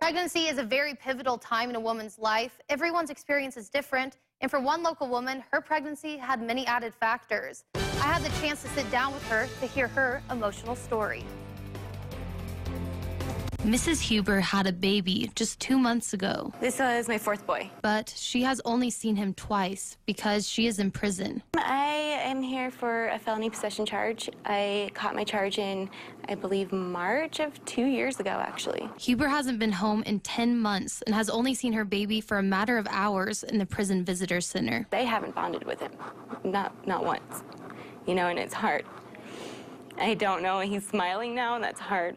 Pregnancy is a very pivotal time in a woman's life. Everyone's experience is different, and for one local woman, her pregnancy had many added factors. I had the chance to sit down with her to hear her emotional story. Mrs. Huber had a baby just 2 months ago. This was my fourth boy. But she has only seen him twice because she is in prison. I am here for a felony possession charge. I caught my charge in, I believe, March of 2 years ago, actually. Huber hasn't been home in 10 months and has only seen her baby for a matter of hours in the prison visitor center. They haven't bonded with him, not once, and it's hard. I don't know, he's smiling now, and that's hard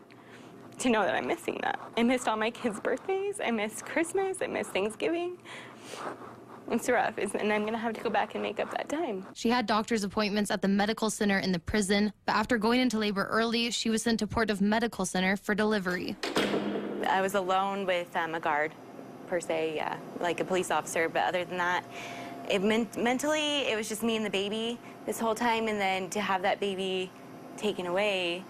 to know that I'm missing that. I missed all my kids' birthdays. I missed Christmas. I missed Thanksgiving. It's rough, and I'm gonna have to go back and make up that time. She had doctor's appointments at the medical center in the prison, but after going into labor early, she was sent to Portage Medical Center for delivery. I was alone with a guard, per se, yeah, like a police officer, but other than that, mentally, it was just me and the baby this whole time, and then to have that baby taken away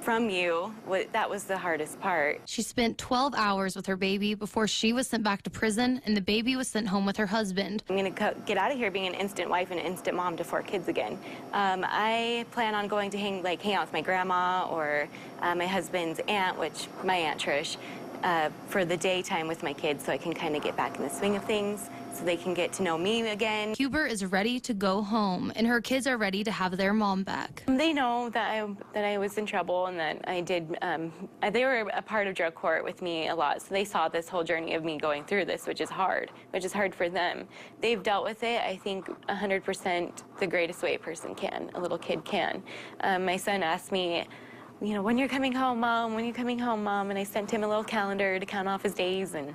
from you, that was the hardest part. She spent 12 hours with her baby before she was sent back to prison, and the baby was sent home with her husband. I'm gonna get out of here being an instant wife and an instant mom to 4 kids again. I plan on going to hang out with my grandma or my husband's aunt, my Aunt Trish, for the daytime with my kids so I can kind of get back in the swing of things, so they can get to know me again. Huber is ready to go home, and her kids are ready to have their mom back. They know that I was in trouble and that I did, they were a part of drug court with me a lot, so they saw this whole journey of me going through this, which is hard for them. They've dealt with it, I think, 100% the greatest way a person can, a little kid can. My son asked me, when you're coming home, Mom, when you're coming home, Mom, and I sent him a little calendar to count off his days, and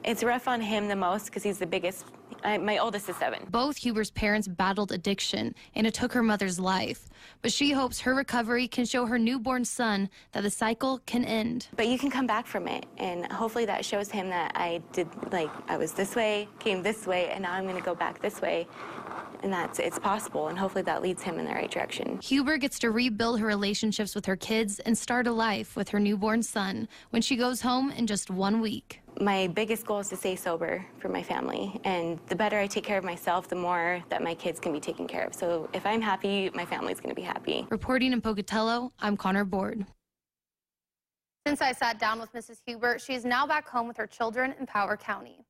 it's rough on him the most because he's the biggest. My oldest is 7. Both Huber's parents battled addiction, and it took her mother's life. But she hopes her recovery can show her newborn son that the cycle can end. But you can come back from it, and hopefully that shows him that I was this way, came this way, and now I'm going to go back this way. And it's possible, and hopefully that leads him in the right direction. Huber gets to rebuild her relationships with her kids and start a life with her newborn son when she goes home in just 1 week. My biggest goal is to stay sober for my family, and the better I take care of myself, the more that my kids can be taken care of. So if I'm happy, my family's going to be happy. Reporting in Pocatello, I'm Connor Board. Since I sat down with Mrs. Huber, she is now back home with her children in Power County.